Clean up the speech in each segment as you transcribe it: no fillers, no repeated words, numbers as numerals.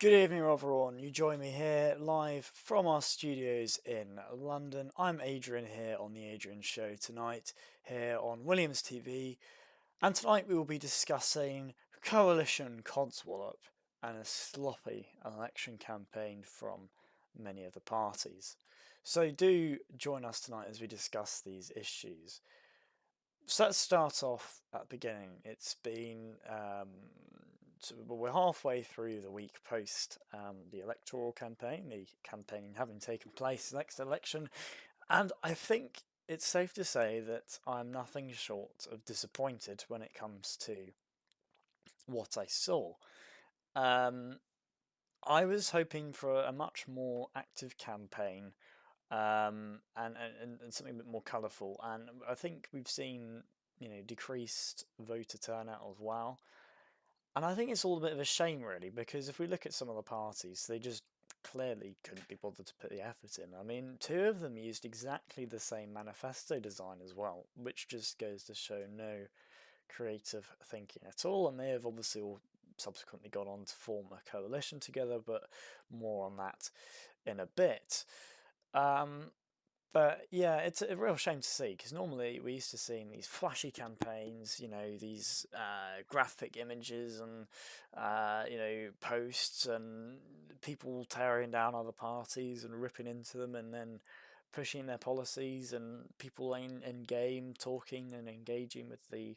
Good evening, everyone. You join me here live from our studios in London. I'm Adrian here on the Adrian Show tonight, here on WilliamsTV, and tonight we will be discussing coalition CODSWALLOP and a sloppy election campaign from many of the parties. So do join us tonight as we discuss these issues. So let's start off at the beginning. It's been we're halfway through the week post the electoral campaign, the campaign having taken place next election, and I think it's safe to say that I'm nothing short of disappointed when it comes to what I saw. I was hoping for a much more active campaign and something a bit more colourful, and I think we've seen decreased voter turnout as well. And I think it's all a bit of a shame, really, because if we look at some of the parties, they just clearly couldn't be bothered to put the effort in. I mean, two of them used exactly the same manifesto design as well, which just goes to show no creative thinking at all. And they have obviously all subsequently gone on to form a coalition together, but more on that in a bit. But yeah, it's a real shame to see, because normally we used to seeing these flashy campaigns, these graphic images and posts and people tearing down other parties and ripping into them and then pushing their policies, and people in game talking and engaging with the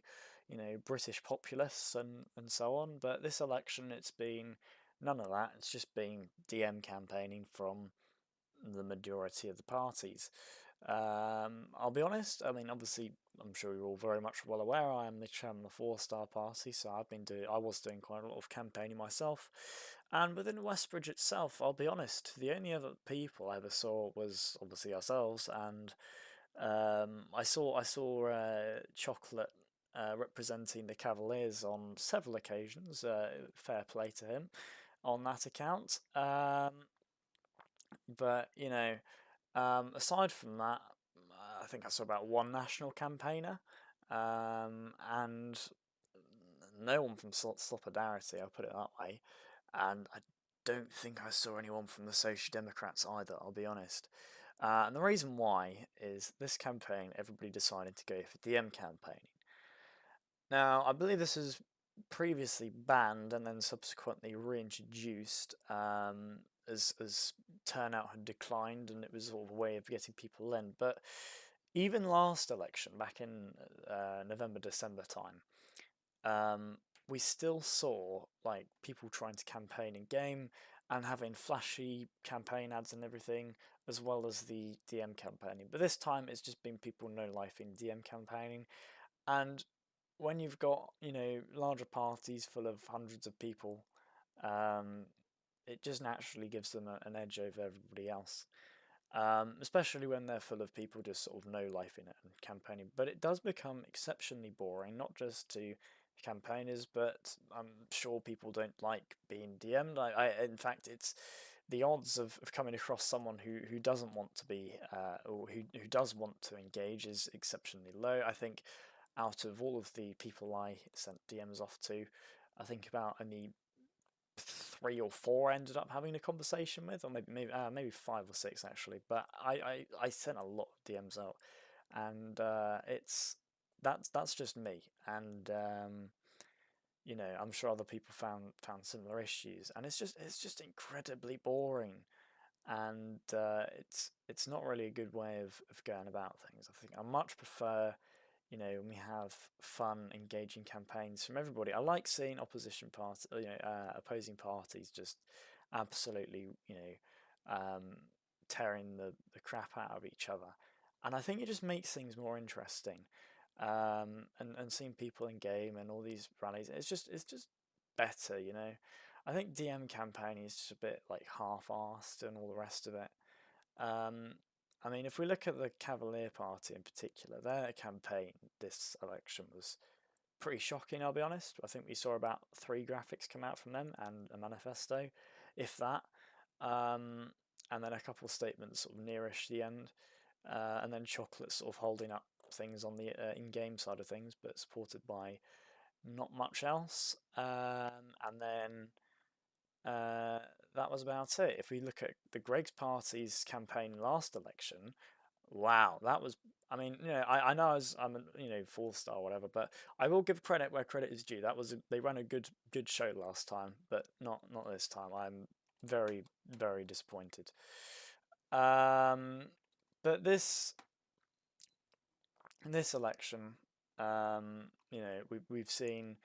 British populace and so on. But this election, it's been none of that. It's just been DM campaigning from the majority of the parties. I'll be honest, I mean, obviously, I'm sure you're all very much well aware I am the chairman of the Four-Star Party, so I was doing quite a lot of campaigning myself. And within Westbridge itself, I'll be honest, the only other people I ever saw was obviously ourselves, and I saw Chocolate representing the Cavaliers on several occasions. Fair play to him on that account. But aside from that, I think I saw about one national campaigner, and no one from Solidarity, I'll put it that way. And I don't think I saw anyone from the Social Democrats either, I'll be honest. And the reason why is this campaign, everybody decided to go for DM campaigning. Now, I believe this was previously banned and then subsequently reintroduced as turnout had declined, and it was sort of a way of getting people in. But even last election, back in November, December time, we still saw like people trying to campaign in game and having flashy campaign ads and everything, as well as the DM campaigning. But this time, it's just been people no life in DM campaigning, and when you've got larger parties full of hundreds of people, it just naturally gives them an edge over everybody else. Especially when they're full of people just sort of no life in it and campaigning. But it does become exceptionally boring, not just to campaigners, but I'm sure people don't like being DM'd. In fact, it's the odds of coming across someone who doesn't want to be or who does want to engage is exceptionally low. I think out of all of the people I sent DMs off to, I think about only 3 or 4 ended up having a conversation with, or maybe 5 or 6 actually. But I sent a lot of DMs out, and that's just me. And I'm sure other people found similar issues, and it's just incredibly boring, and it's not really a good way of going about things. I think I much prefer when we have fun, engaging campaigns from everybody. I like seeing opposing parties just absolutely, tearing the crap out of each other, and I think it just makes things more interesting. And seeing people in game and all these rallies, it's just better. I think DM campaigning is just a bit like half-assed and all the rest of it. I mean, if we look at the Cavalier Party in particular, their campaign this election was pretty shocking, I'll be honest. I think we saw about 3 graphics come out from them and a manifesto, if that. And then a couple of statements sort of nearish the end. And then Chocolate sort of holding up things on the in-game side of things, but supported by not much else. And then that was about it. If we look at the Greg's Party's campaign last election, wow, that was. I mean, I know I'm a 4 star or whatever, but I will give credit where credit is due. They ran a good show last time, but not this time. I'm very very disappointed. Um, but this election, we've seen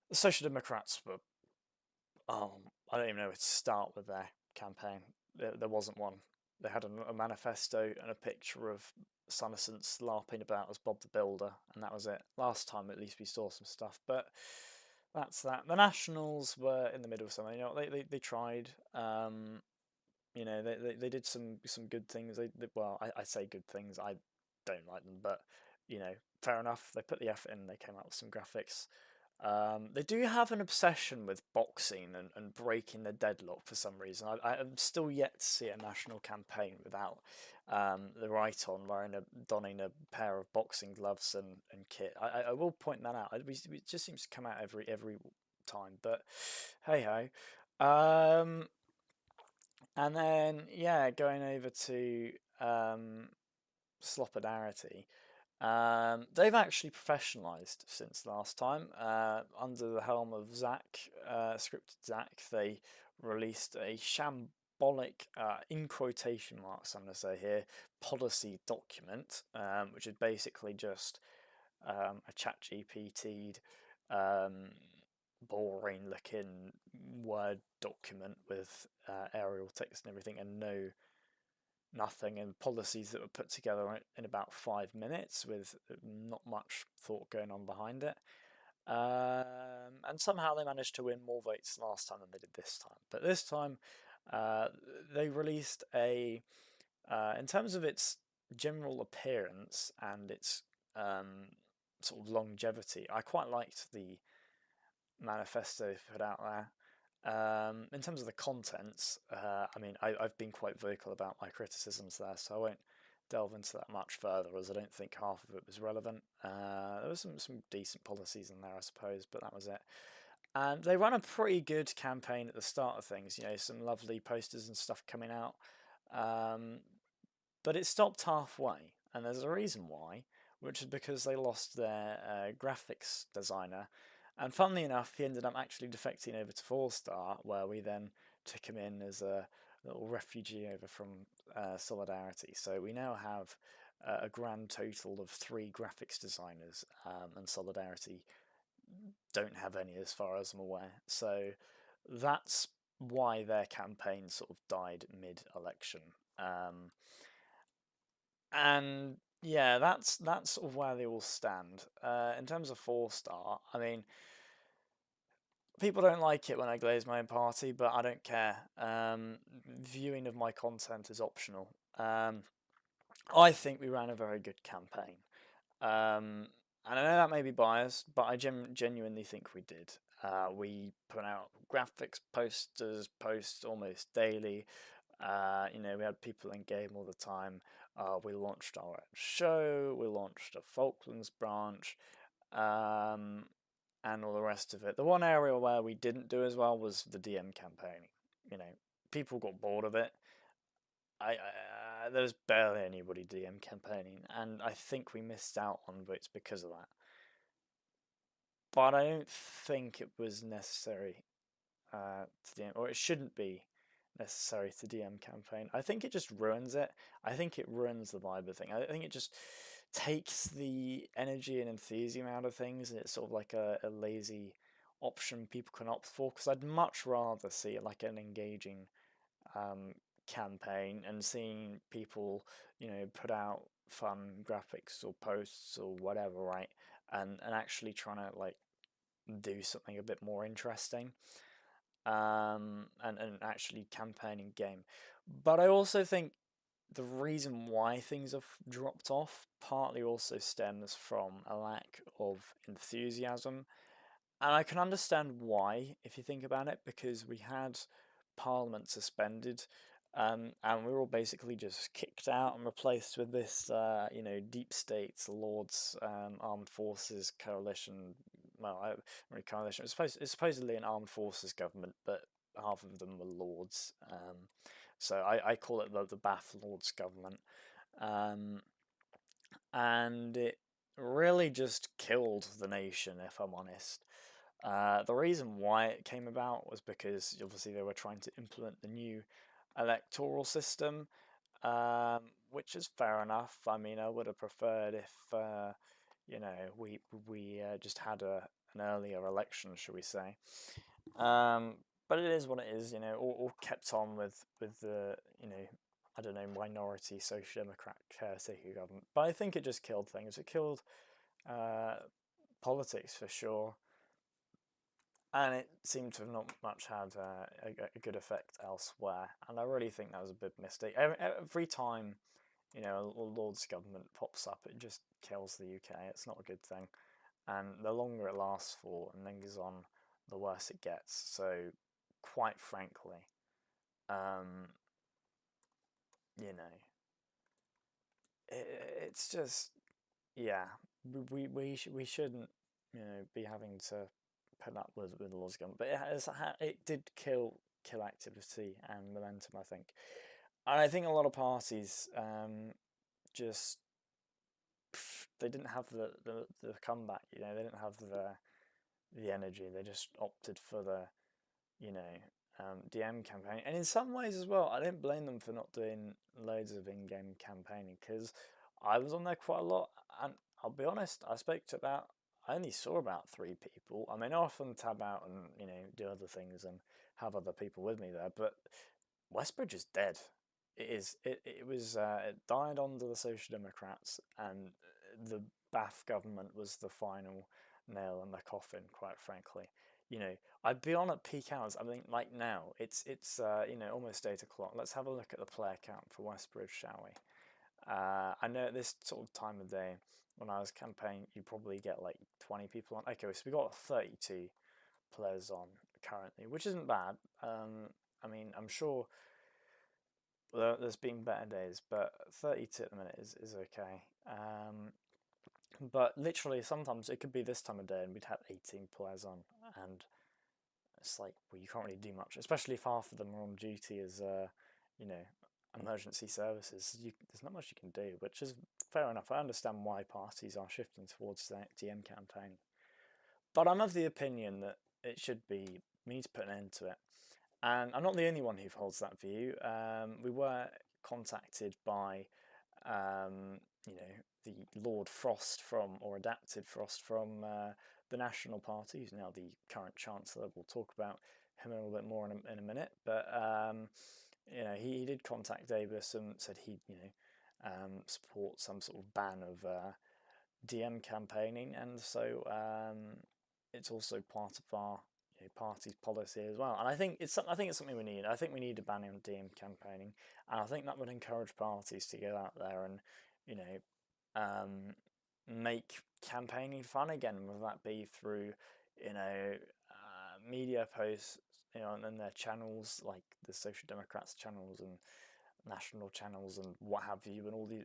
the Social Democrats were. I don't even know where to start with their campaign. There wasn't one. They had a manifesto and a picture of Summerson's larping about as Bob the Builder, and that was it. Last time, at least, we saw some stuff, but that's that. The Nationals were in the middle of something. They tried. They did some good things. Well, I say good things. I don't like them, but fair enough. They put the effort in. They came out with some graphics. They do have an obsession with boxing and breaking the deadlock for some reason. I am still yet to see a national campaign without the right on donning a pair of boxing gloves and kit. I will point that out. It just seems to come out every time, but hey ho. And then going over to Slopodarity. They've actually professionalised since last time. Under the helm of Scripted Zach, they released a shambolic, in quotation marks, I'm going to say here, policy document, which is basically just a chat GPT'd, boring looking Word document with aerial text and everything, and nothing, and policies that were put together in about 5 minutes with not much thought going on behind it. And somehow they managed to win more votes last time than they did this time. But this time they released in terms of its general appearance and its sort of longevity, I quite liked the manifesto put out there. In terms of the contents, I mean, I've been quite vocal about my criticisms there, so I won't delve into that much further, as I don't think half of it was relevant. There was some decent policies in there, I suppose, but that was it. And they ran a pretty good campaign at the start of things, some lovely posters and stuff coming out. But it stopped halfway, and there's a reason why, which is because they lost their graphics designer. And funnily enough, he ended up actually defecting over to 4-star, where we then took him in as a little refugee over from Solidarity. So we now have a grand total of 3 graphics designers, and Solidarity don't have any as far as I'm aware. So that's why their campaign sort of died mid-election. And yeah, that's sort of where they all stand. In terms of 4-star, I mean, people don't like it when I glaze my own party, but I don't care. Viewing of my content is optional. I think we ran a very good campaign. And I know that may be biased, but I genuinely think we did. We put out graphics, posts almost daily. We had people in game all the time. We launched our show. We launched a Falklands branch. And all the rest of it. The one area where we didn't do as well was the DM campaigning. People got bored of it. There's barely anybody DM campaigning, and I think we missed out on votes because of that. But I don't think it was necessary to DM, or it shouldn't be necessary to DM campaign. I think it just ruins it. I think it ruins the vibe of the thing. I think it just takes the energy and enthusiasm out of things, and it's sort of like a lazy option people can opt for, because I'd much rather see like an engaging campaign and seeing people put out fun graphics or posts or whatever, right, and actually trying to like do something a bit more interesting, and actually campaigning game. But I also think the reason why things have dropped off partly also stems from a lack of enthusiasm. And I can understand why, if you think about it, because we had Parliament suspended, and we were all basically just kicked out and replaced with this, deep states, Lords, armed forces coalition. Well, coalition. It's supposedly an armed forces government, but half of them were lords. So I call it the Bath Lords government. Um, and it really just killed the nation, if I'm honest. The reason why it came about was because obviously they were trying to implement the new electoral system, which is fair enough. I mean, I would have preferred if we just had an earlier election, shall we say? Um, but it is what it is. All kept on with the I don't know, minority social democrat caretaker government. But I think it just killed things. It killed uh, politics for sure, and it seemed to have not much had a good effect elsewhere. And I really think that was a big mistake. Every time a Lord's government pops up, it just kills the UK. It's not a good thing, and the longer it lasts for and lingers on, the worse it gets. So, quite frankly, um, you know, it's just yeah, we shouldn't be having to put up with the Lord's government, but it did kill activity and momentum, I think. And I think a lot of parties just they didn't have the comeback. They didn't have the energy. They just opted for the DM campaign. And in some ways as well, I don't blame them for not doing loads of in-game campaigning, because I was on there quite a lot, and I'll be honest, I only saw about 3 people. I mean, I often tab out and do other things and have other people with me there, but Westbridge is dead. It is. It died under the Social Democrats, and the Bath government was the final nail in the coffin. Quite frankly, I'd be on at peak hours. I mean, like now, it's almost 8 o'clock. Let's have a look at the player count for Westbridge, shall we? I know at this sort of time of day, when I was campaigning, you probably get like 20 people on. Okay, so we got 32 players on currently, which isn't bad. I mean, I'm sure there's been better days, but 32 at the minute is okay. But literally, sometimes it could be this time of day and we'd have 18 players on, and it's like, well, you can't really do much, especially if half of them are on duty as, emergency services. There's not much you can do, which is fair enough. I understand why parties are shifting towards that DM campaign. But I'm of the opinion that we need to put an end to it. And I'm not the only one who holds that view. We were contacted by, the Lord Frost or Adapted Frost from the National Party, who's now the current Chancellor. We'll talk about him a little bit more in a minute. But, he did contact Davis and said he'd, support some sort of ban of DM campaigning. And so it's also part of our party's policy as well, and I think it's something we need. I think we need a ban on DM campaigning, and I think that would encourage parties to go out there and make campaigning fun again, whether that be through media posts, and their channels, like the Social Democrats channels and national channels and what have you, and all the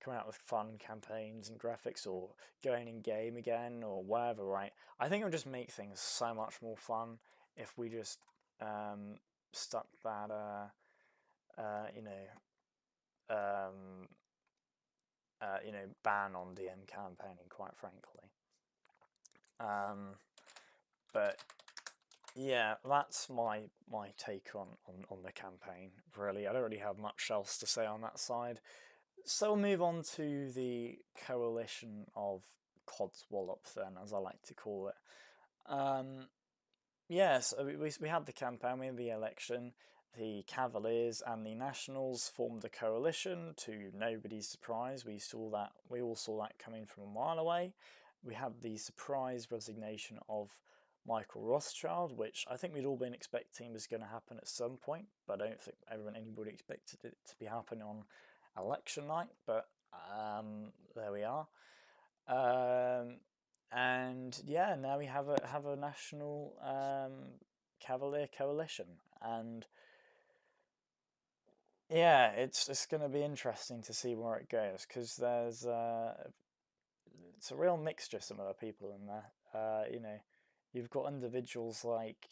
coming out with fun campaigns and graphics, or going in game again, or whatever, right? I think it would just make things so much more fun if we just stuck that ban on DM campaigning, quite frankly. But yeah, that's my take on the campaign, really. I don't really have much else to say on that side. So we'll move on to the coalition of CODSWALLOP then, as I like to call it. Yes, we had the campaign, we had the election. The Cavaliers and the Nationals formed a coalition, to nobody's surprise. We all saw that coming from a mile away. We had the surprise resignation of Michael Rothschild, which I think we'd all been expecting was going to happen at some point, but I don't think anybody expected it to be happening on election night. But there we are. And yeah, now we have a national Cavalier coalition, and yeah, it's going to be interesting to see where it goes, because there's it's a real mixture. Some of the people in there, you've got individuals like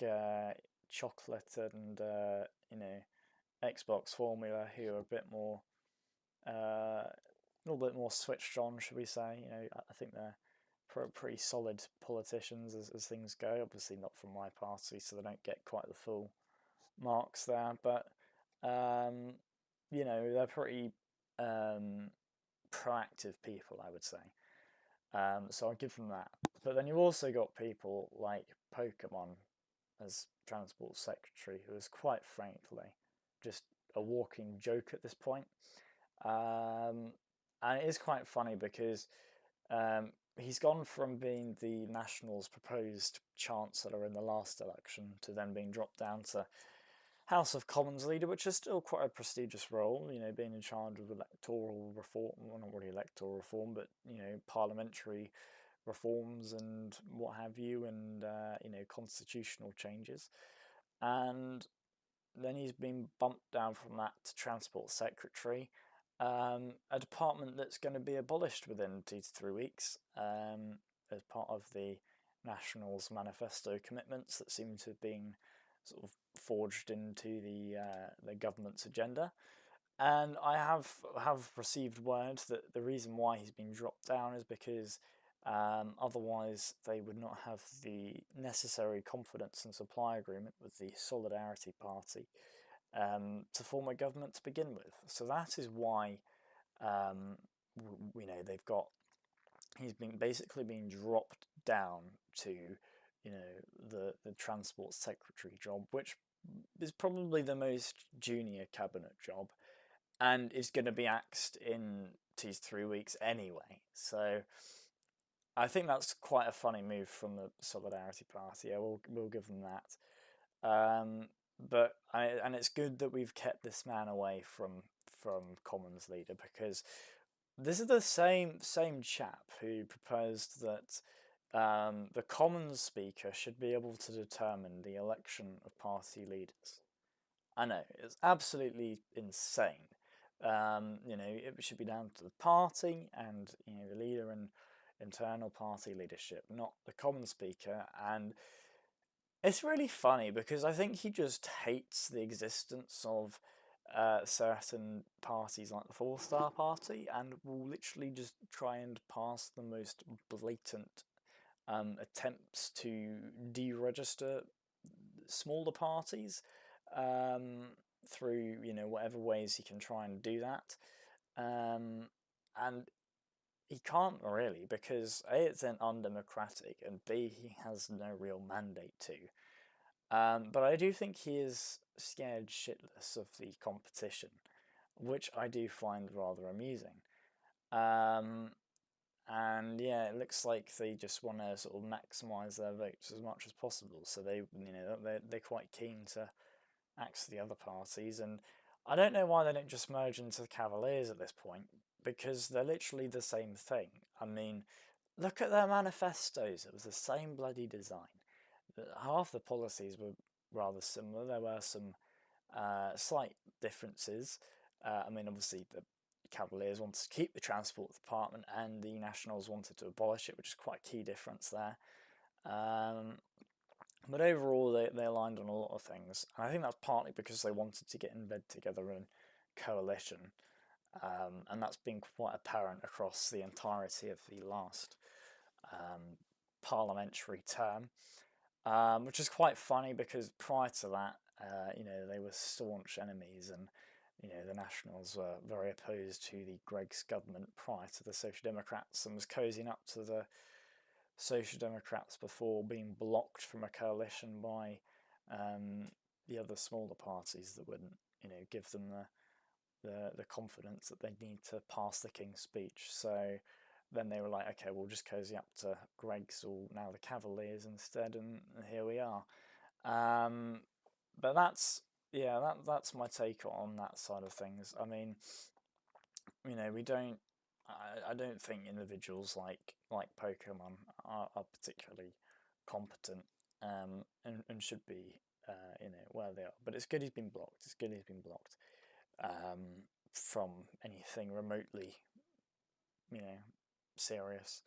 Chocolate and Xbox Formula, who are a bit more, a little bit more switched on, should we say? I think they're pretty solid politicians as things go. Obviously, not from my party, so they don't get quite the full marks there. But they're pretty proactive people, I would say. So I give them that. But then you also got people like Pokemon as Transport Secretary, who is quite frankly just a walking joke at this point. And it is quite funny because he's gone from being the Nationals' proposed Chancellor in the last election to then being dropped down to House of Commons leader, which is still quite a prestigious role, being in charge of electoral reform, well, not really electoral reform, but, parliamentary reforms and what have you, and, constitutional changes. And then he's been bumped down from that to Transport Secretary, a department that's going to be abolished within 2 to 3 weeks, as part of the Nationals' manifesto commitments that seem to have been sort of forged into the government's agenda. And I have received word that the reason why he's been dropped down is because otherwise they would not have the necessary confidence and supply agreement with the Solidarity Party to form a government to begin with. So that is why they've got, he's been basically being dropped down to the Transport Secretary job, which is probably the most junior cabinet job, and is going to be axed in 2 to 3 weeks anyway. So I think that's quite a funny move from the Solidarity Party. We'll give them that. And it's good that we've kept this man away from Commons leader, because this is the same chap who proposed that the Commons Speaker should be able to determine the election of party leaders. I know, it's absolutely insane. It should be down to the party and the leader and internal party leadership, not the Commons Speaker. And it's really funny because I think he just hates the existence of certain parties like the Four Star Party, and will literally just try and pass the most blatant attempts to deregister smaller parties through whatever ways he can try and do that, and he can't really, because A, it's an undemocratic, and B, he has no real mandate to. But I do think he is scared shitless of the competition, which I do find rather amusing. And yeah, it looks like they just want to sort of maximise their votes as much as possible. So they're quite keen to axe the other parties, and I don't know why they don't just merge into the Cavaliers at this point, because they're literally the same thing. I mean, look at their manifestos; it was the same bloody design. Half the policies were rather similar. There were some slight differences. I mean, obviously the Cavaliers wanted to keep the Transport Department, and the Nationals wanted to abolish it, which is quite a key difference there. But overall, they aligned on a lot of things, and I think that's partly because they wanted to get in bed together in coalition, and that's been quite apparent across the entirety of the last parliamentary term, which is quite funny because prior to that, they were staunch enemies, and the Nationals were very opposed to the Greg's government prior to the Social Democrats, and was cozying up to the Social Democrats before being blocked from a coalition by the other smaller parties that wouldn't, give them the confidence that they need to pass the King's Speech. So then they were like, okay, we'll just cozy up to Greg's, or now the Cavaliers instead, and here we are. But that's my take on that side of things. I mean, we don't. I don't think individuals like Pokemon are particularly competent, and should be where they are. But it's good he's been blocked. It's good he's been blocked from anything remotely serious.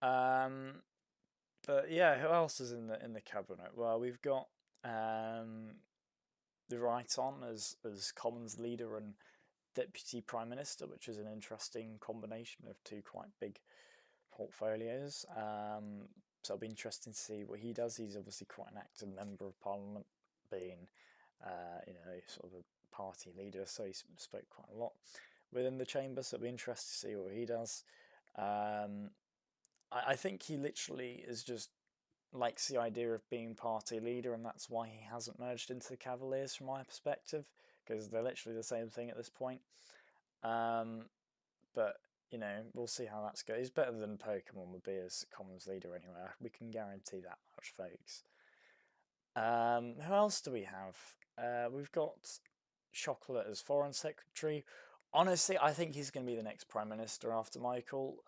But yeah, who else is in the cabinet? Well, we've got the right on as Commons leader and Deputy Prime Minister, which is an interesting combination of two quite big portfolios. So it'll be interesting to see what he does. He's obviously quite an active member of Parliament, being sort of a party leader, so he spoke quite a lot within the chamber. So it'll be interesting to see what he does. I think he literally is just likes the idea of being party leader, and that's why he hasn't merged into the Cavaliers from my perspective, because they're literally the same thing at this point. But we'll see how that goes. He's better than Pokemon would be as Commons leader anyway. We can guarantee that much, folks. Who else do we have? We've got Chocolate as Foreign Secretary. Honestly, I think he's going to be the next Prime Minister after Michael.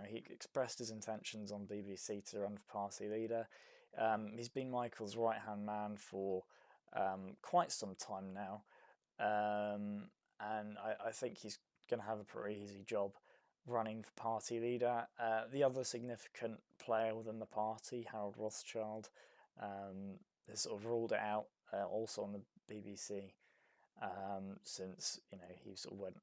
He expressed his intentions on BBC to run for party leader. He's been Michael's right-hand man for quite some time now. And I think he's going to have a pretty easy job running for party leader. The other significant player within the party, Harold Rothschild, has sort of ruled it out, also on the BBC, since he sort of went,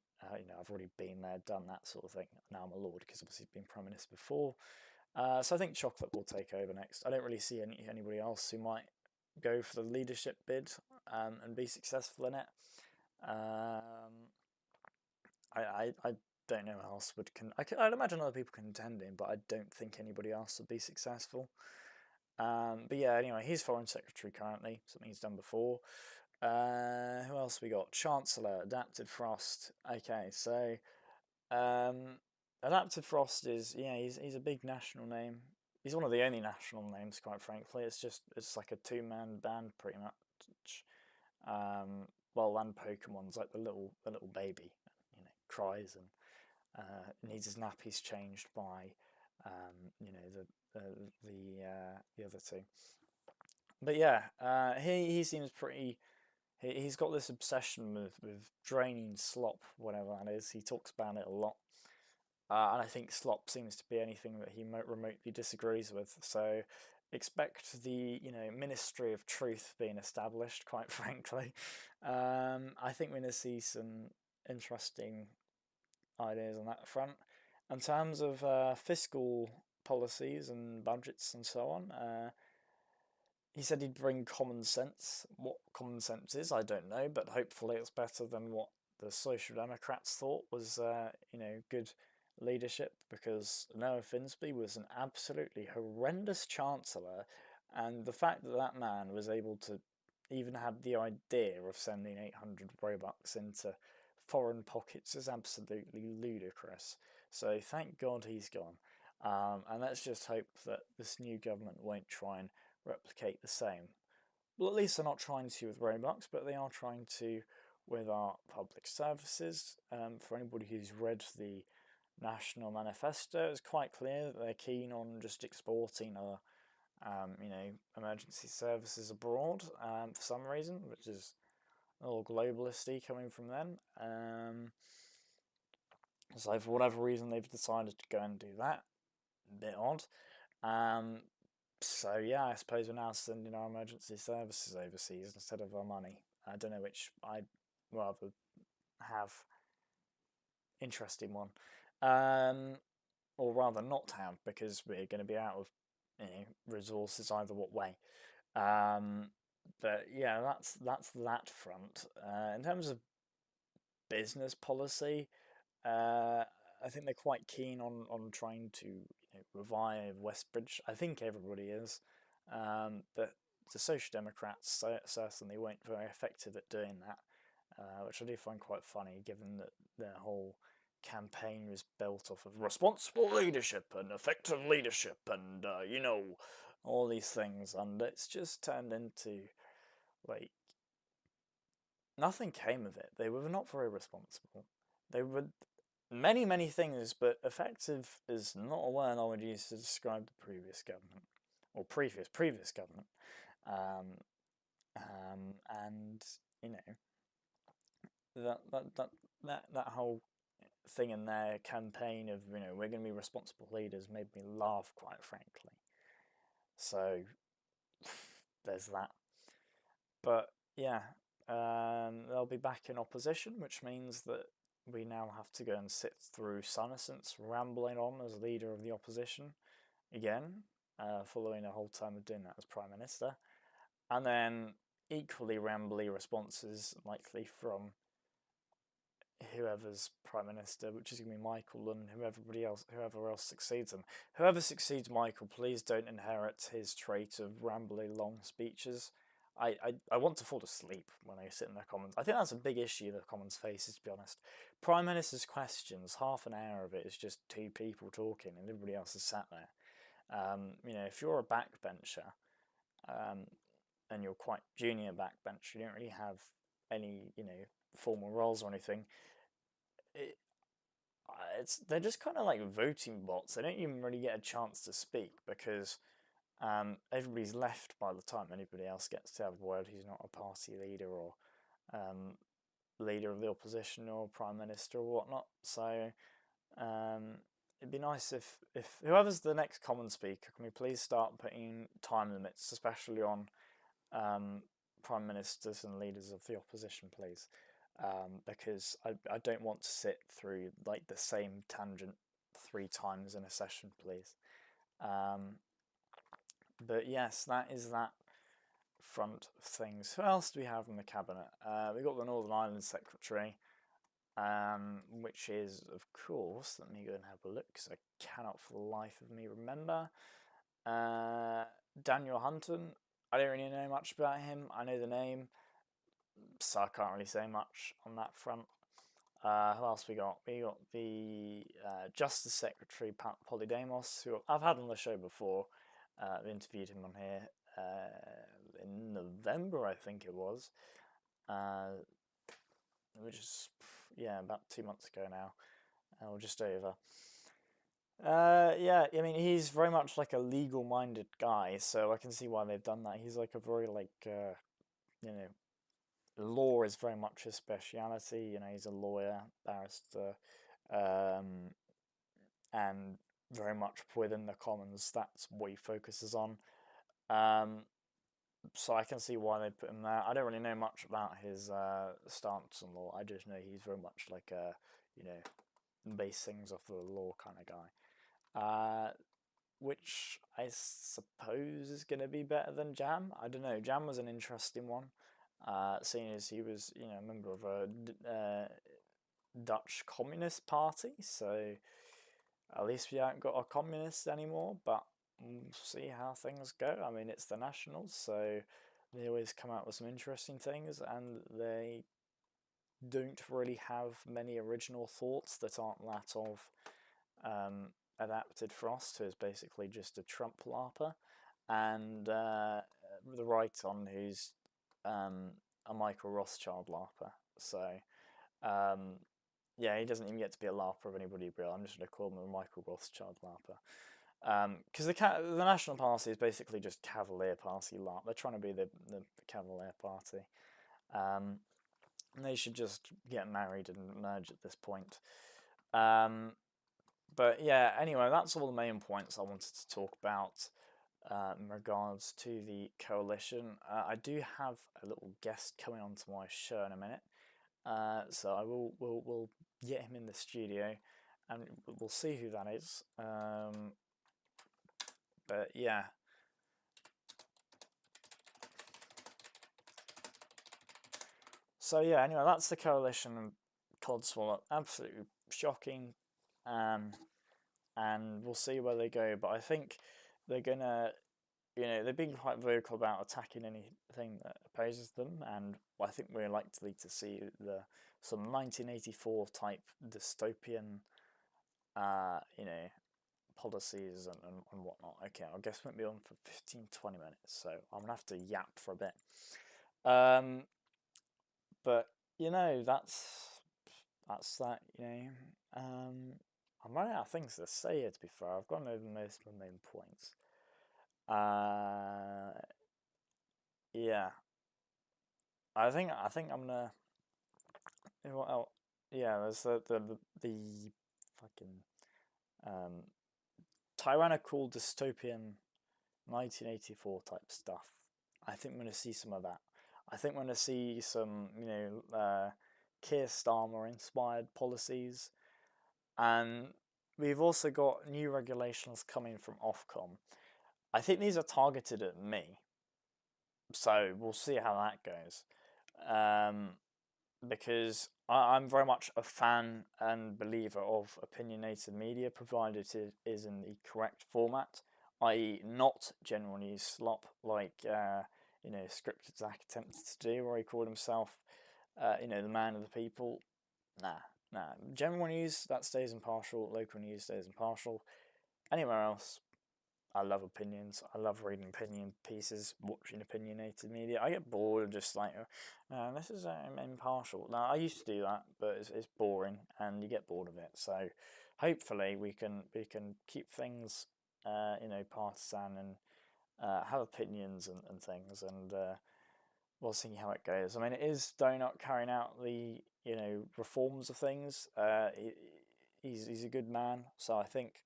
I've already been there, done that sort of thing. Now I'm a lord, because obviously he's been Prime Minister before. So I think Chocolate will take over next. I don't really see anybody else who might go for the leadership bid and be successful in it. I don't know who else would I'd imagine other people contending, but I don't think anybody else would be successful. But yeah, anyway, he's Foreign Secretary currently, something he's done before. Who else we got? Chancellor, Adapted Frost. Okay, so Adapted Frost is, he's a big national name. He's one of the only national names, quite frankly. It's like a two-man band pretty much. Well, and Pokemon's like the little baby, cries and needs his nappies changed by the other two. But yeah, he seems pretty. He's got this obsession with draining slop, whatever that is. He talks about it a lot, and I think slop seems to be anything that he remotely disagrees with. So expect the Ministry of Truth being established. Quite frankly, I think we're going to see some interesting ideas on that front. In terms of fiscal policies and budgets and so on, he said he'd bring common sense. What common sense is, I don't know, but hopefully it's better than what the Social Democrats thought was, good leadership, because Noah Finsby was an absolutely horrendous chancellor, and the fact that that man was able to even have the idea of sending 800 Robux into foreign pockets is absolutely ludicrous. So thank God he's gone. And let's just hope that this new government won't try and replicate the same. Well, at least they're not trying to with Robux, but they are trying to with our public services. For anybody who's read the National Manifesto, it's quite clear that they're keen on just exporting our, emergency services abroad for some reason, which is a little globalisty coming from them. So for whatever reason, they've decided to go and do that. A bit odd. So yeah, I suppose we're now sending our emergency services overseas instead of our money. I don't know which I'd rather have. Interesting one. Or rather not have, because we're going to be out of resources either what way. But yeah, that's that front. In terms of business policy, I think they're quite keen on trying to revive Westbridge. I think everybody is, but the Social Democrats certainly weren't very effective at doing that, which I do find quite funny, given that their whole campaign was built off of responsible leadership and effective leadership and all these things, and it's just turned into like nothing came of it. They were not very responsible. They were many things, but effective is not a word I would use to describe the previous government or previous government. And that whole thing in their campaign of we're going to be responsible leaders made me laugh, quite frankly. So there's that. But yeah, they'll be back in opposition, which means that we now have to go and sit through Sunnyson's rambling on as leader of the opposition again, following a whole term of doing that as Prime Minister. And then equally rambly responses likely from whoever's Prime Minister, which is going to be Michael, and whoever else succeeds him. Whoever succeeds Michael, please don't inherit his trait of rambly long speeches. I want to fall asleep when I sit in the Commons. I think that's a big issue the Commons faces, to be honest. Prime Minister's questions, half an hour of it is just two people talking and everybody else is sat there. You know, if you're a backbencher, and you're quite junior backbencher, you don't really have any, you know, formal roles or anything. They're just kind of like voting bots. They don't even really get a chance to speak because everybody's left by the time anybody else gets to have a word who's not a party leader or leader of the opposition or prime minister or whatnot. So it'd be nice if whoever's the next common speaker, can we please start putting time limits, especially on prime ministers and leaders of the opposition, please. Because I don't want to sit through like the same tangent 3 times in a session, please. But yes, that is that front of things. Who else do we have in the cabinet? We've got the Northern Ireland Secretary, which is, of course, let me go and have a look because I cannot for the life of me remember. Daniel Hunton. I don't really know much about him. I know the name, so I can't really say much on that front. Who else we got? We got the Justice Secretary, Pat Polydamos, who I've had on the show before. I interviewed him on here in November, I think it was, which is, yeah, about 2 months ago now, or just over. Yeah, I mean, he's very much like a legal-minded guy, so I can see why they've done that. He's like a very, like, you know, law is very much his speciality. You know, he's a lawyer, barrister, and very much within the Commons, that's what he focuses on. So I can see why they put him there. I don't really know much about his stance on law. I just know he's very much like a, you know, base things off the law kind of guy. Which I suppose is going to be better than Jam. I don't know. Jam was an interesting one, seeing as he was, you know, a member of a Dutch Communist Party. So at least we haven't got a communist anymore. But we'll see how things go. I mean, it's the Nationals, so they always come out with some interesting things, and they don't really have many original thoughts that aren't that of Adapted Frost, who is basically just a Trump larper, and the Right-On, who's a Michael Rothschild larper. So yeah, he doesn't even get to be a larper of anybody real. I'm just going to call him a Michael Rothschild larper. Because the National Party is basically just Cavalier Party LARP. They're trying to be the Cavalier Party. And they should just get married and merge at this point. But yeah, anyway, that's all the main points I wanted to talk about in regards to the coalition. I do have a little guest coming onto my show in a minute. So I will get him in the studio and we'll see who that is. But yeah. So yeah, anyway, that's the coalition and CODSWALLOP. Absolutely shocking. And we'll see where they go. But I think they're gonna, you know, they've been quite vocal about attacking anything that opposes them, and I think we're likely to see some 1984 type dystopian, you know, policies and whatnot. Okay, I guess we won't be on for 15-20 minutes, so I'm gonna have to yap for a bit. But you know, that's that. You know, I'm running out of things to say here. To be fair, I've gone over most of my main points. Yeah, I think I'm gonna. Well, yeah, there's the fucking tyrannical dystopian 1984 type stuff. I think I'm gonna see some of that. I think we're going to see some, Keir Starmer inspired policies, and we've also got new regulations coming from Ofcom. I think these are targeted at me, so we'll see how that goes. Because I'm very much a fan and believer of opinionated media, provided it is in the correct format, i.e., not general news slop like Scripted Zach attempted to do, where he called himself, the man of the people. Nah. General news, that stays impartial. Local news stays impartial. Anywhere else, I love opinions. I love reading opinion pieces, watching opinionated media. I get bored of just like, this is impartial. Now, I used to do that, but it's boring, and you get bored of it. So, hopefully, we can keep things, partisan, and have opinions and things, and we'll see how it goes. I mean, it is Donut carrying out the reforms of things. He's a good man, so I think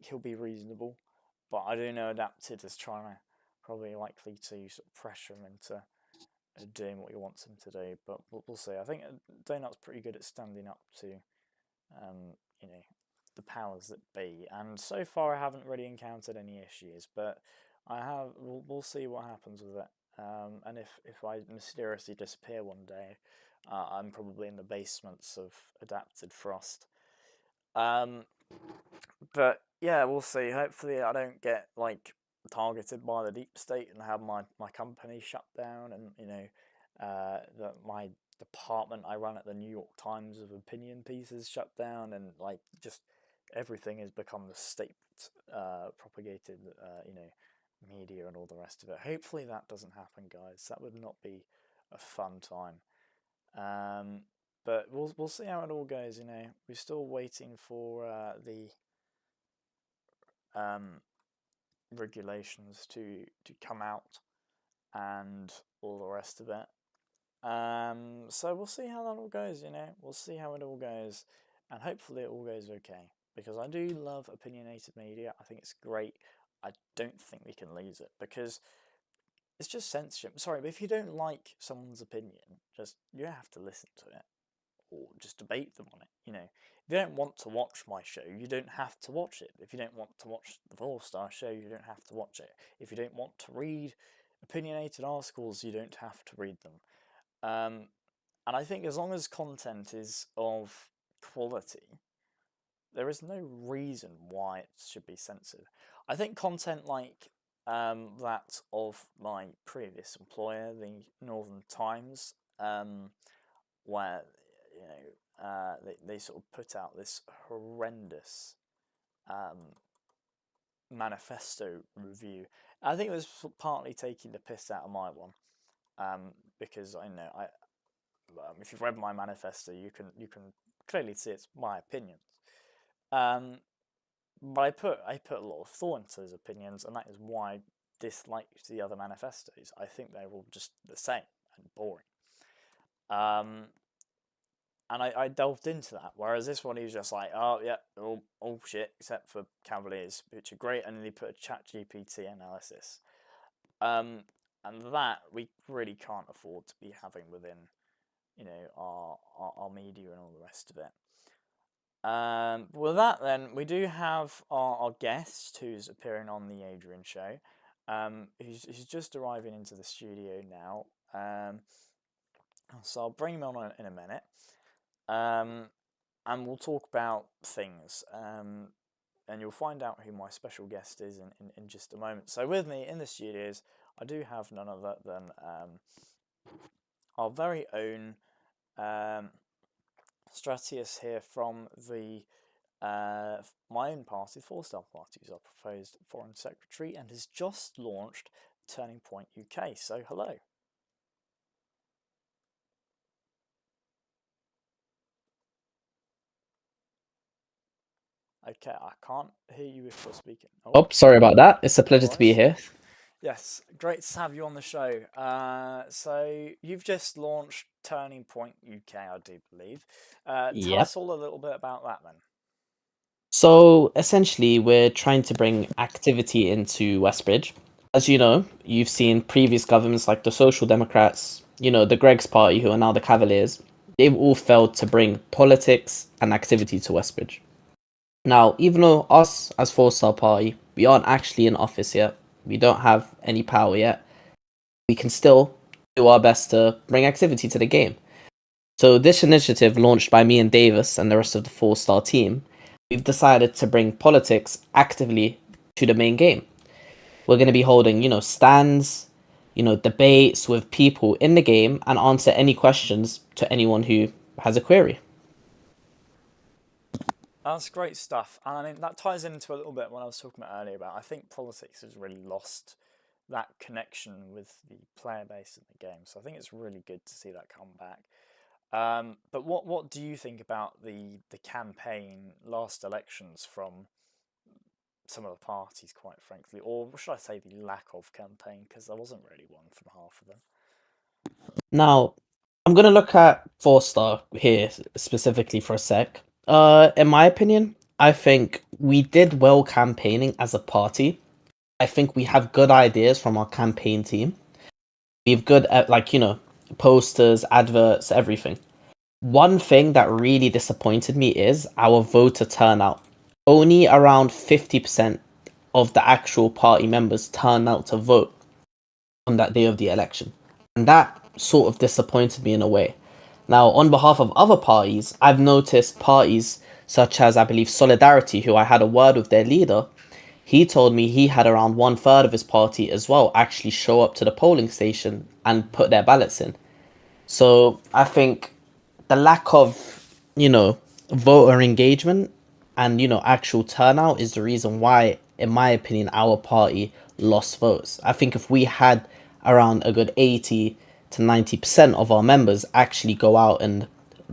he'll be reasonable, but I do know Adapted is probably likely to sort of pressure him into doing what he wants him to do. But we'll see. I think Donut's pretty good at standing up to, the powers that be. And so far, I haven't really encountered any issues. But I have. We'll see what happens with it. And if I mysteriously disappear one day, I'm probably in the basements of Adapted Frost. But yeah, we'll see. Hopefully, I don't get targeted by the deep state and have my company shut down, and that my department I run at the New York Times of opinion pieces shut down, and just everything has become the state propagated media and all the rest of it. Hopefully, that doesn't happen, guys. That would not be a fun time. But we'll see how it all goes. We're still waiting for the regulations to come out and all the rest of it. So we'll see how that all goes. We'll see how it all goes, and hopefully it all goes okay. Because I do love opinionated media. I think it's great. I don't think we can lose it because it's just censorship. Sorry, but if you don't like someone's opinion, you have to listen to it or just debate them on it. If you don't want to watch my show, you don't have to watch it. If you don't want to watch the 4-Star Show, you don't have to watch it. If you don't want to read opinionated articles, you don't have to read them. And I think as long as content is of quality, there is no reason why it should be censored. I think content like that of my previous employer, the Northern Times, where they sort of put out this horrendous manifesto review. I think it was partly taking the piss out of my one, because I know if you've read my manifesto, you can clearly see it's my opinions. But I put a lot of thought into those opinions, and that is why I dislike the other manifestos. I think they're all just the same and boring. And I delved into that, whereas this one he was just like, oh yeah, all shit except for Cavaliers, which are great, and then he put a ChatGPT analysis. And that we really can't afford to be having within, our media and all the rest of it. With that, then we do have our guest who's appearing on the Adrian Show. He's just arriving into the studio now. So I'll bring him on in a minute. And we'll talk about things. And you'll find out who my special guest is in just a moment. So with me in the studios, I do have none other than our very own Stratius here from the my own party, 4-Star Party, who's our proposed Foreign Secretary and has just launched Turning Point UK. So hello. Okay, I can't hear you if you're speaking. Oh, sorry about that. It's a pleasure to be here. Yes, great to have you on the show. So you've just launched Turning Point UK, I do believe. Tell us all a little bit about that then. So essentially, we're trying to bring activity into Westbridge. as you know, you've seen previous governments like the Social Democrats, the Greg's Party, who are now the Cavaliers, they've all failed to bring politics and activity to Westbridge. Now, even though us as Four Star Party, we aren't actually in office yet, we don't have any power yet, we can still do our best to bring activity to the game. So this initiative, launched by me and Davis and the rest of the Four Star team, we've decided to bring politics actively to the main game. We're going to be holding, stands, debates with people in the game and answer any questions to anyone who has a query. That's great stuff. And I mean, that ties into a little bit what I was talking about earlier about, I think politics has really lost that connection with the player base in the game. So I think it's really good to see that come back. But what do you think about the campaign last elections from some of the parties, quite frankly, or should I say the lack of campaign, because there wasn't really one from half of them? Now, I'm going to look at Four Star here specifically for a sec. In my opinion, I think we did well campaigning as a party. I think we have good ideas from our campaign team. We have good, posters, adverts, everything. One thing that really disappointed me is our voter turnout. Only around 50% of the actual party members turned out to vote on that day of the election. And that sort of disappointed me in a way. Now, on behalf of other parties, I've noticed parties such as, I believe, Solidarity, who I had a word with their leader. He told me he had around 1/3 of his party as well actually show up to the polling station and put their ballots in. So I think the lack of, voter engagement and, actual turnout is the reason why, in my opinion, our party lost votes. I think if we had around a good 80 to 90% of our members actually go out and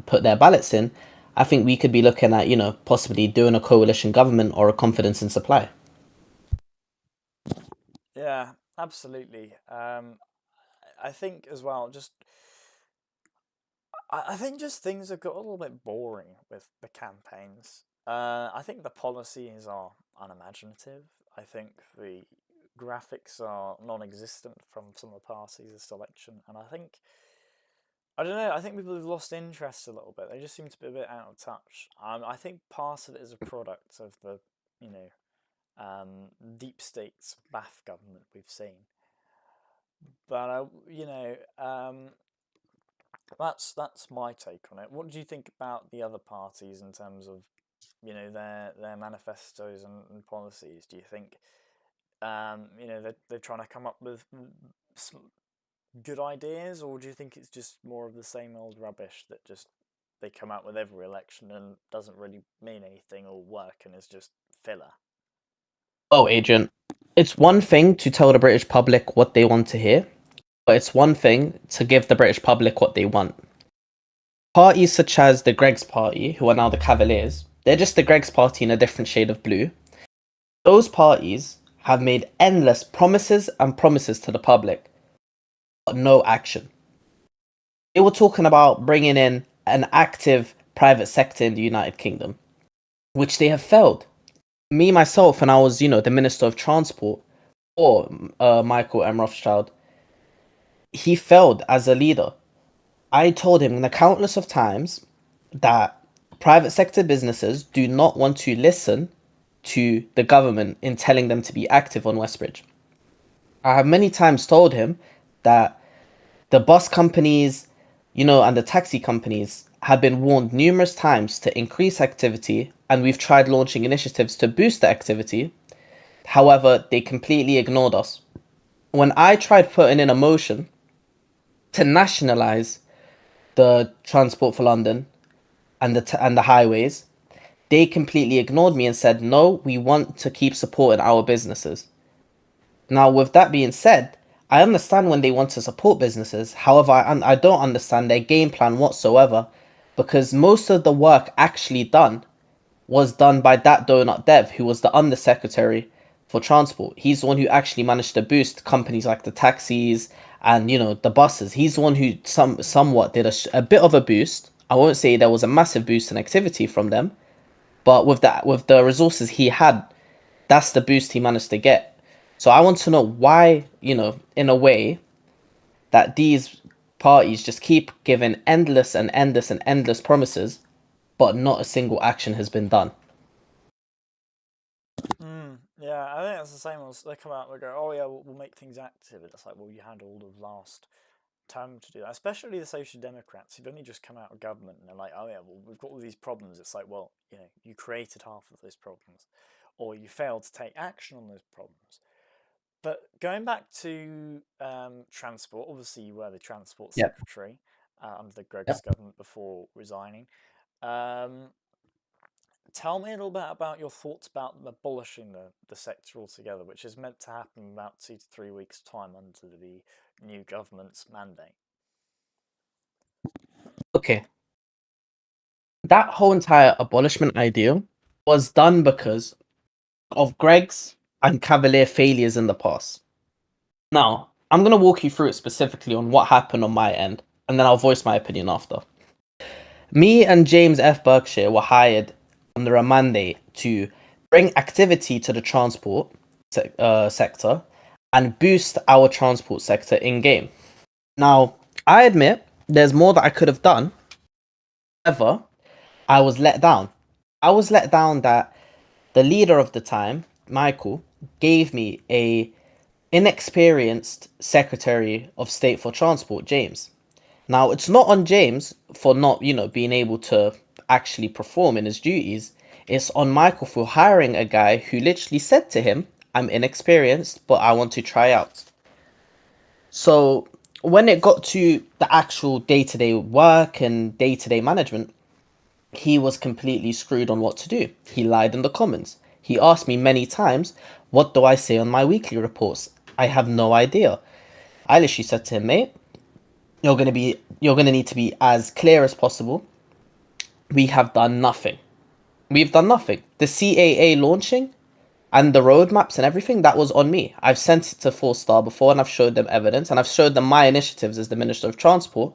put their ballots in, I think we could be looking at, possibly doing a coalition government or a confidence in supply. Yeah, absolutely. I think as well, I think just things have got a little bit boring with the campaigns. I think the policies are unimaginative. I think the graphics are non-existent from some of the parties this election, and I don't know. I think people have lost interest a little bit. They just seem to be a bit out of touch. I think part of it is a product of the deep state's BAF government we've seen. But that's my take on it. What do you think about the other parties in terms of their manifestos and policies? Do you think they're trying to come up with some good ideas, or do you think it's just more of the same old rubbish that just they come out with every election and doesn't really mean anything or work and is just filler? Oh, Adrian, it's one thing to tell the British public what they want to hear, but it's one thing to give the British public what they want. Parties such as the Greg's Party, who are now the Cavaliers, they're just the Greg's Party in a different shade of blue. Those parties have made endless promises and promises to the public, but no action. They were talking about bringing in an active private sector in the United Kingdom, which they have failed. Me, myself, and I was, the Minister of Transport, or Michael M. Rothschild, he failed as a leader. I told him the countless of times that private sector businesses do not want to listen to the government in telling them to be active on Westbridge. I have many times told him that the bus companies, and the taxi companies have been warned numerous times to increase activity, and we've tried launching initiatives to boost the activity. However, they completely ignored us. When I tried putting in a motion to nationalize the Transport for London and the highways, they completely ignored me and said, no, we want to keep supporting our businesses. Now, with that being said, I understand when they want to support businesses. However, I don't understand their game plan whatsoever, because most of the work actually done was done by that donut Dev, who was the undersecretary for transport. He's the one who actually managed to boost companies like the taxis and the buses. He's the one who somewhat did a bit of a boost. I won't say there was a massive boost in activity from them, but with the resources he had, that's the boost he managed to get. So I want to know why, in a way that these parties just keep giving endless and endless and endless promises, but not a single action has been done. Yeah, I think that's the same as they come out and they go, oh yeah, we'll make things active. It's like, well, you had all of last term to do that, especially the Social Democrats who've only just come out of government and they're like, oh yeah, well, we've got all these problems. It's like, well, you created half of those problems or you failed to take action on those problems. But going back to transport, obviously you were the transport Yep. secretary under the Greg's Yep. government before resigning. Um, Tell me a little bit about your thoughts about abolishing the sector altogether, which is meant to happen in about 2 to 3 weeks' time under the new government's mandate. Okay. That whole entire abolishment idea was done because of Greg's and Cavalier failures in the past. Now, I'm going to walk you through it specifically on what happened on my end, and then I'll voice my opinion after. Me and James F. Berkshire were hired under a mandate to bring activity to the transport sector and boost our transport sector in game. Now, I admit there's more that I could have done. However, I was let down. I was let down that the leader of the time, Michael, gave me a inexperienced Secretary of State for Transport, James. Now, it's not on James for not, being able to actually perform in his duties. It's on Michael for hiring a guy who literally said to him, I'm inexperienced, but I want to try out. So, when it got to the actual day to day work and day to day management, he was completely screwed on what to do. He lied in the comments. He asked me many times, what do I say on my weekly reports? I have no idea. I literally said to him, mate, you're gonna need to be as clear as possible. We have done nothing. We've done nothing. The CAA launching and the roadmaps and everything, that was on me. I've sent it to 4 Star before and I've showed them evidence and I've showed them my initiatives as the Minister of Transport.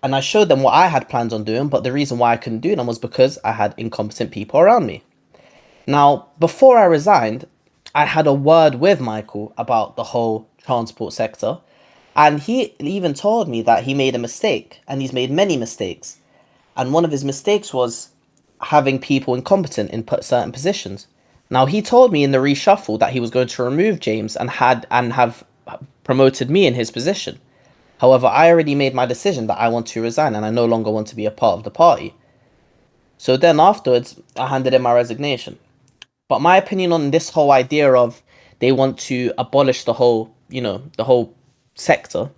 And I showed them what I had plans on doing, but the reason why I couldn't do them was because I had incompetent people around me. Now, before I resigned, I had a word with Michael about the whole transport sector, and he even told me that he made a mistake, and he's made many mistakes. And one of his mistakes was having people incompetent in certain positions. Now, he told me in the reshuffle that he was going to remove James and have promoted me in his position. However, I already made my decision that I want to resign and I no longer want to be a part of the party. So then afterwards, I handed in my resignation. But my opinion on this whole idea of they want to abolish the whole sector,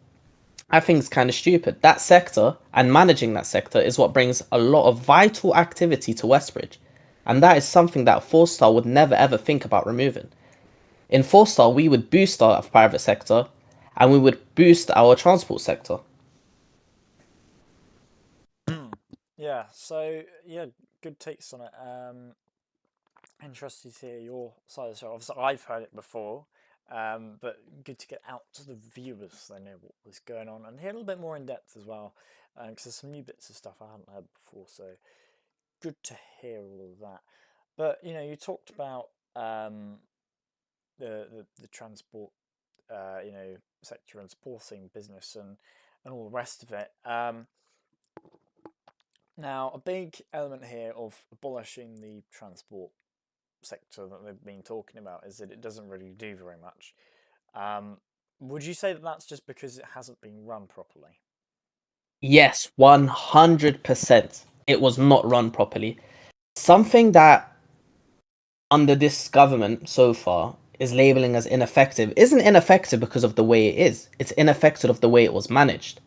I think it's kind of stupid. That sector and managing that sector is what brings a lot of vital activity to Westbridge. And that is something that 4 Star would never ever think about removing. In 4 Star, we would boost our private sector and we would boost our transport sector. Yeah, so yeah, good takes on it. Interested to hear your side of the show. Obviously, I've heard it before, but good to get out to the viewers so they know what was going on and hear a little bit more in depth as well, because there's some new bits of stuff I hadn't heard before. So good to hear all of that. But you talked about the transport, sector and supporting business and all the rest of it. Now, a big element here of abolishing the transport sector that they've been talking about is that it doesn't really do very much. Um, would you say that that's just because it hasn't been run properly? Yes, 100%. It was not run properly. Something that under this government so far is labeling as ineffective isn't ineffective because of the way it is. It's ineffective of the way it was managed.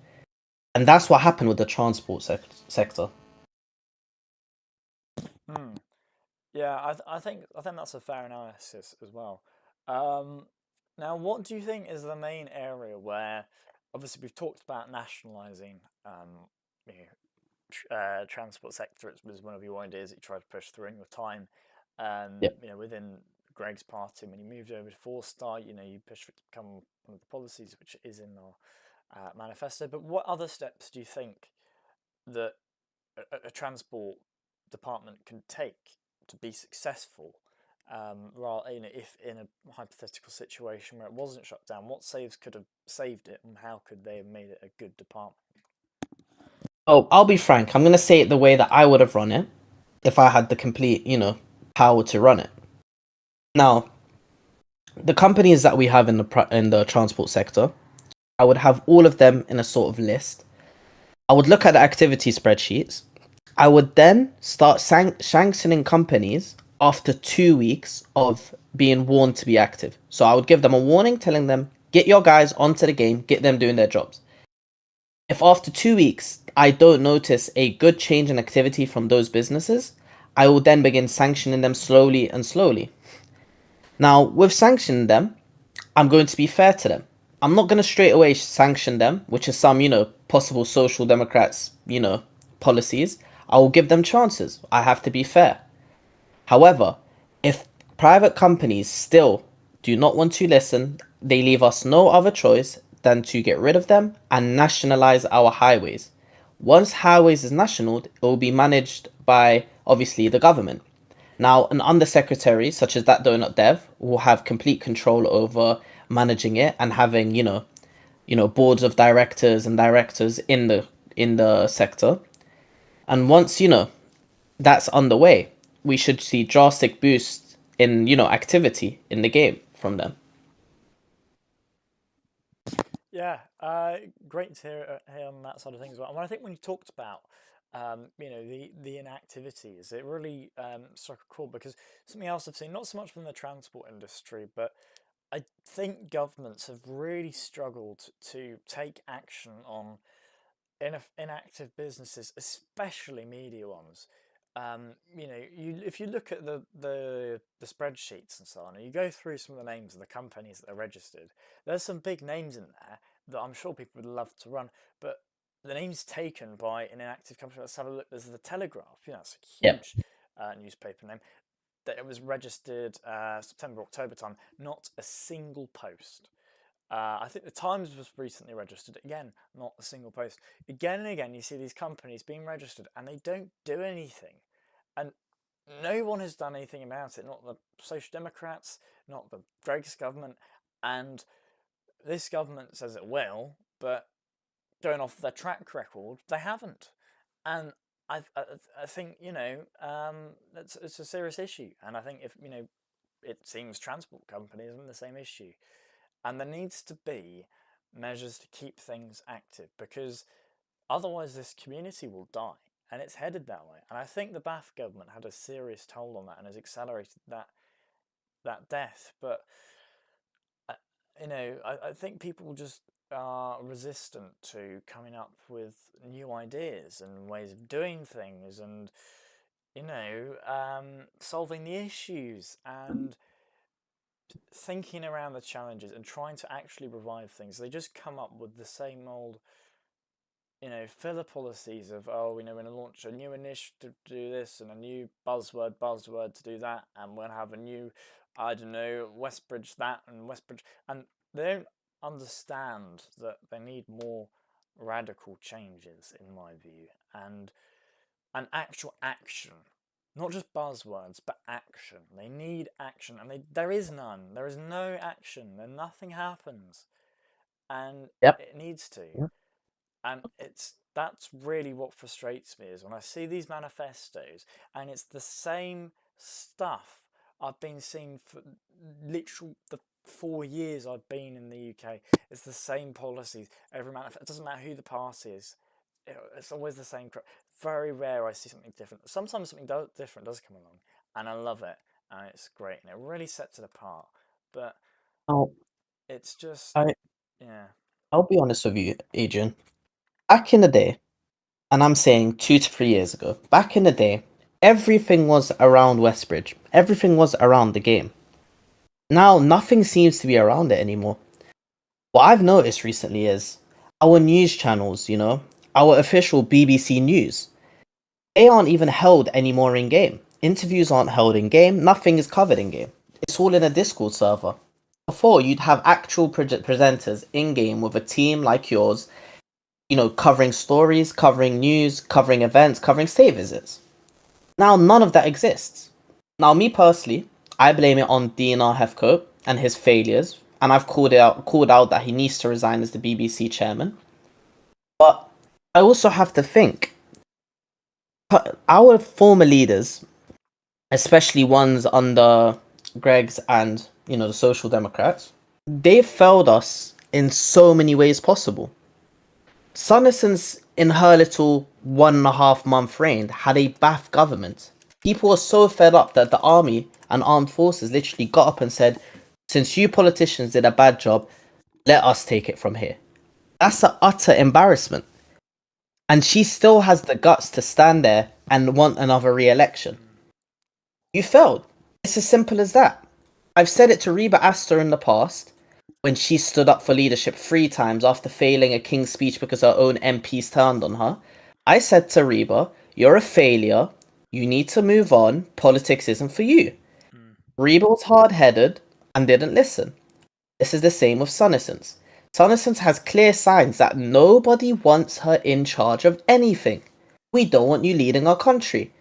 And that's what happened with the transport sector. Hmm. Yeah, I think that's a fair analysis as well. Um, Now, what do you think is the main area where, obviously, we've talked about nationalising, you transport sector. It was one of your ideas that you tried to push through in your time, Yep. within Greg's party. When you moved over to 4 Star, you pushed for it to become one of the policies, which is in our manifesto. But what other steps do you think that a transport department can take to be successful If in a hypothetical situation where it wasn't shut down, what saves could have saved it, and how could they have made it a good department? Oh, I'll be frank. I'm gonna say it the way that I would have run it if I had the complete, power to run it. Now, the companies that we have in the transport sector, I would have all of them in a sort of list. I would look at the activity spreadsheets. I would then start sanctioning companies after 2 weeks of being warned to be active. So I would give them a warning telling them, get your guys onto the game, get them doing their jobs. If after 2 weeks I don't notice a good change in activity from those businesses, I will then begin sanctioning them slowly and slowly. Now, with sanctioning them, I'm going to be fair to them. I'm not going to straight away sanction them, which is some, possible social democrats, policies. I will give them chances. I have to be fair. However, if private companies still do not want to listen, they leave us no other choice than to get rid of them and nationalize our highways. Once highways is national, it will be managed by, obviously, the government. Now, an undersecretary, such as that donut dev, will have complete control over managing it and having, boards of directors and directors in the sector. And once, that's underway, we should see drastic boosts in, activity in the game from them. Yeah, great to hear on that side of things as well. And I think when you talked about, the inactivities, it really struck a chord, because something else I've seen, not so much from the transport industry, but I think governments have really struggled to take action on inactive businesses, especially media ones. If you look at the spreadsheets and so on, and you go through some of the names of the companies that are registered, there's some big names in there that I'm sure people would love to run, but the names taken by an inactive company. Let's have a look. There's the Telegraph. It's a Yep. huge newspaper name. That it was registered September, October time. Not a single post. I think the Times was recently registered. Again, not a single post. Again and again, you see these companies being registered and they don't do anything. And no one has done anything about it. Not the Social Democrats, not the Greg's government. And this government says it will, but going off their track record, they haven't. And I think, it's a serious issue. And I think if, it seems transport companies are in the same issue. And there needs to be measures to keep things active, because otherwise this community will die, and it's headed that way. And I think the Bath government had a serious toll on that and has accelerated that death. But I think people just are resistant to coming up with new ideas and ways of doing things, and solving the issues and thinking around the challenges and trying to actually revive things. They just come up with the same old, filler policies of, oh, we're going to launch a new initiative to do this and a new buzzword to do that, and we'll have a new, I don't know, Westbridge that and Westbridge, and they don't understand that they need more radical changes, in my view, and actual action. Not just buzzwords, but action. They need action, and there is none. There is no action, and nothing happens, and Yep. it needs to. And that's really what frustrates me, is when I see these manifestos, and it's the same stuff I've been seeing for literal the 4 years I've been in the UK. It's the same policies. Every manifesto. It doesn't matter who the party is. It's always the same crap. Very rare I see something different. Sometimes something different does come along, and I love it, and it's great, and it really sets it apart. But Now, it's just, I yeah, I'll be honest with you, Adrian. Back in the day, and I'm saying 2 to 3 years ago, back in the day, everything was around Westbridge. Everything was around the game. Now, nothing seems to be around it anymore. What I've noticed recently is our news channels, our official BBC News, they aren't even held anymore in game. Interviews aren't held in game. Nothing is covered in game. It's all in a Discord server. Before, you'd have actual presenters in game with a team like yours, covering stories, covering news, covering events, covering stay visits. Now, none of that exists. Now, me personally, I blame it on DNR Heathcote and his failures, and I've called out that he needs to resign as the BBC chairman. But I also have to think our former leaders, especially ones under Greg's and the Social Democrats, they've failed us in so many ways possible. Sonnerson's, in her little 1.5 month reign, had a Bath government. People were so fed up that the army and armed forces literally got up and said, since you politicians did a bad job, let us take it from here. That's an utter embarrassment. And she still has the guts to stand there and want another re-election. You failed. It's as simple as that. I've said it to Reba Astor in the past, when she stood up for leadership 3 times after failing a King's Speech because her own MPs turned on her. I said to Reba, you're a failure. You need to move on. Politics isn't for you. Reba was hard-headed and didn't listen. This is the same with Sonnersons. Sonnersons has clear signs that nobody wants her in charge of anything. We don't want you leading our country.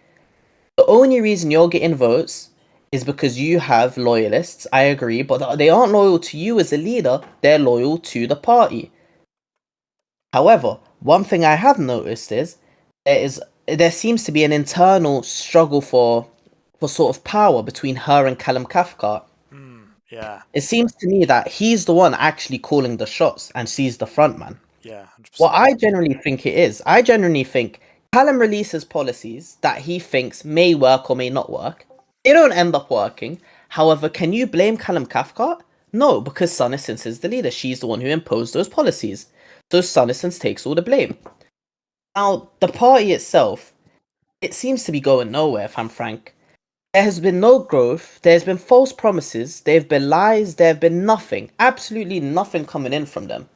The only reason you're getting votes is because you have loyalists, I agree, but they aren't loyal to you as a leader, they're loyal to the party. However, one thing I have noticed is there seems to be an internal struggle for sort of power between her and Callum Cathcart. Yeah. It seems to me that he's the one actually calling the shots and she's the front man. Yeah, 100%. What I generally think it is, I generally think Callum releases policies that he thinks may work or may not work. They don't end up working. However, can you blame Callum Cathcart? No, because Sonnersons is the leader. She's the one who imposed those policies. So Sonnersons takes all the blame. Now, the party itself, it seems to be going nowhere, if I'm frank. There has been no growth. There's been false promises. There have been lies. There have been nothing. Absolutely nothing coming in from them.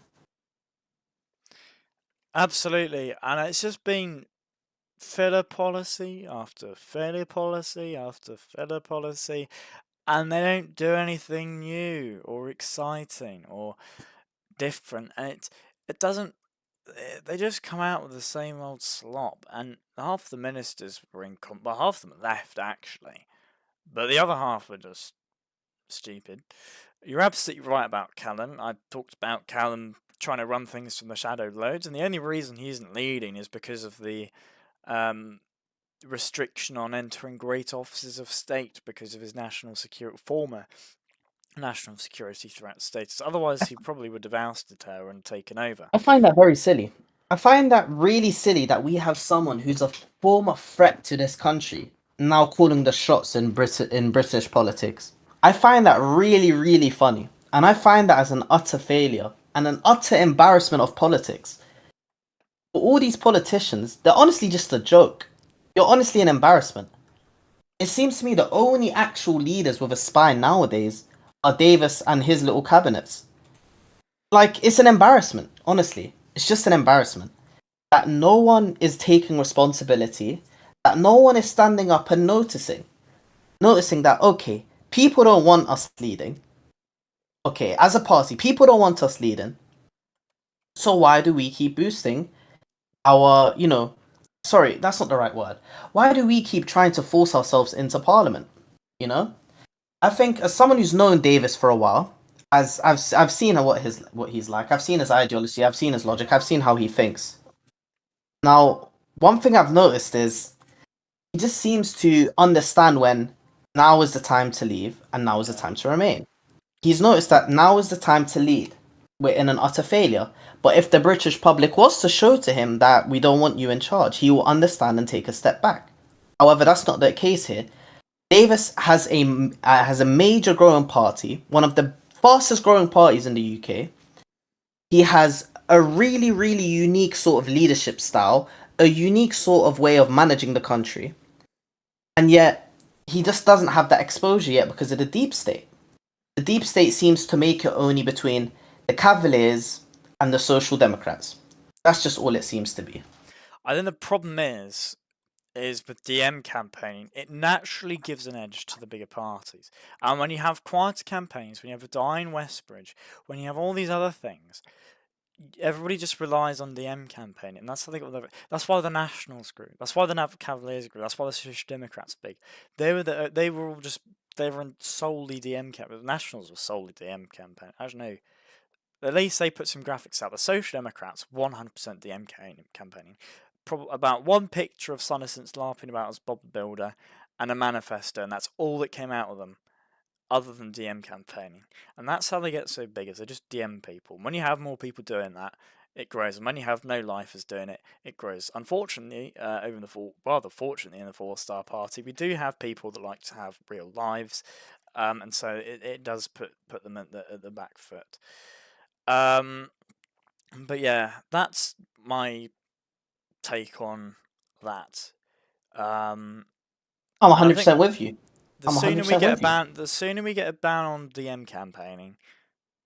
Absolutely. And it's just been filler policy after filler policy after filler policy. And they don't do anything new or exciting or different. And it doesn't. They just come out with the same old slop. And half the ministers were well, half of them left, actually. But the other half were just stupid. You're absolutely right about Callum. I talked about Callum trying to run things from the shadow loads, and the only reason he isn't leading is because of the restriction on entering great offices of state because of his former national security threat status. Otherwise, he probably would have ousted her and taken over. I find that very silly. I find that really silly that we have someone who's a former threat to this country now calling the shots in British politics. I find that really, really funny. And I find that as an utter failure and an utter embarrassment of politics. For all these politicians, they're honestly just a joke. You're honestly an embarrassment. It seems to me the only actual leaders with a spine nowadays are Davis and his little cabinets. Like, it's an embarrassment, honestly. It's just an embarrassment. That no one is taking responsibility, that no one is standing up and noticing that, okay, people don't want us leading. Okay, as a party, people don't want us leading. So why do we keep boosting our, sorry, that's not the right word. Why do we keep trying to force ourselves into parliament? I think as someone who's known Davis for a while, as I've seen what he's like, I've seen his ideology, I've seen his logic, I've seen how he thinks. Now, one thing I've noticed is he just seems to understand when now is the time to leave and now is the time to remain. He's noticed that now is the time to lead. We're in an utter failure. But if the British public was to show to him that we don't want you in charge, he will understand and take a step back. However, that's not the case here. Davis has a major growing party, one of the fastest growing parties in the UK. He has a really, really unique sort of leadership style, a unique sort of way of managing the country. And yet, he just doesn't have that exposure yet because of the deep state. The deep state seems to make it only between the Cavaliers and the Social Democrats. That's just all it seems to be. I think the problem is with DM campaigning, it naturally gives an edge to the bigger parties. And when you have quieter campaigns, when you have a dying Westbridge, when you have all these other things, everybody just relies on DM campaigning, and that's how they got that's why the Nationals grew. That's why the Cavaliers grew. That's why the Social Democrats big. They were all just they were solely DM campaign. The Nationals were solely DM campaign. I don't know. At least they put some graphics out. The Social Democrats 100% DM campaigning. About one picture of Sonnesence LARPing about as Bob the Builder and a manifesto, and that's all that came out of them, other than DM campaigning. And that's how they get so big, is they just DM people. And when you have more people doing that, it grows. And when you have no lifers doing it, it grows. Unfortunately, fortunately in the 4-star party, we do have people that like to have real lives, and so it does put them at the back foot. But yeah, that's my take on that. I'm 100% with you. The I'm sooner 100% with you. the sooner we get a ban on DM campaigning,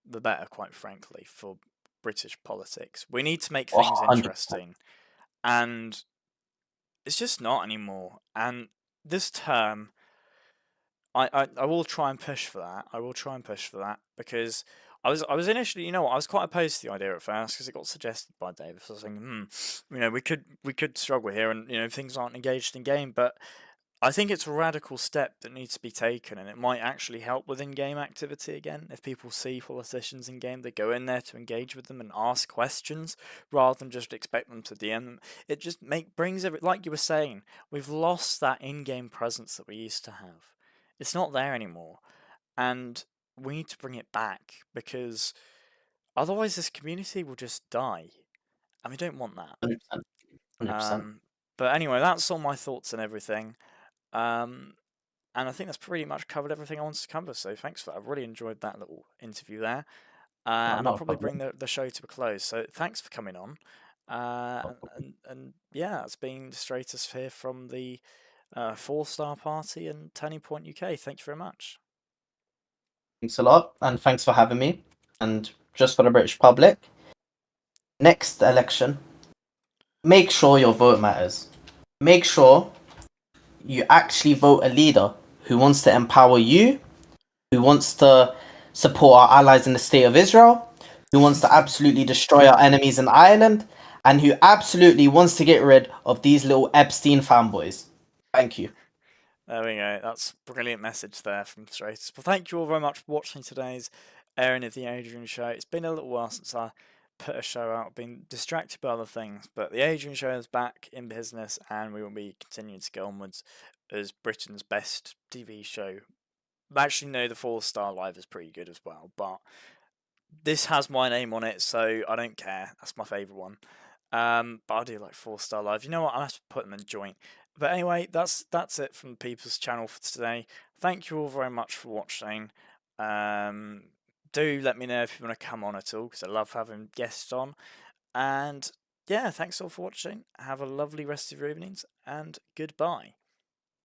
the better, quite frankly, for British politics. We need to make things 100%. interesting, and it's just not anymore. And this term, I will try and push for that. I will try and push for that, because I was initially, I was quite opposed to the idea at first because it got suggested by David. So I was thinking, we could struggle here, and things aren't engaged in game, but I think it's a radical step that needs to be taken, and it might actually help with in-game activity again. If people see politicians in-game, they go in there to engage with them and ask questions, rather than just expect them to DM them. It just brings every, like you were saying, we've lost that in-game presence that we used to have. It's not there anymore, and we need to bring it back, because otherwise this community will just die, and we don't want that. 100%. 100%. But anyway, that's all my thoughts and everything. And I think that's pretty much covered everything I wanted to cover. So thanks for that. I've really enjoyed that little interview there. And I'll probably bring the show to a close. So thanks for coming on. And yeah, it's been Stratus here from the 4-star party and Turning Point UK. Thank you very much. Thanks a lot, and thanks for having me. And just for the British public, next election, make sure your vote matters. Make sure you actually vote a leader who wants to empower you, who wants to support our allies in the state of Israel, who wants to absolutely destroy our enemies in Ireland, and who absolutely wants to get rid of these little Epstein fanboys. Thank you. There we go. That's a brilliant message there from Stratus. Well, thank you all very much for watching today's airing of the Adrian Show. It's been a little while since I put a show out. I've been distracted by other things, but the Adrian Show is back in business, and we will be continuing to go onwards as Britain's best TV show. Actually, no, the 4-star live is pretty good as well, but this has my name on it, so I don't care. That's my favourite one. But I do like 4-star live. You know what? I'll have to put them in joint. But anyway, that's it from the People's Channel for today. Thank you all very much for watching. Do let me know if you want to come on at all, because I love having guests on. And yeah, thanks all for watching. Have a lovely rest of your evenings, and goodbye.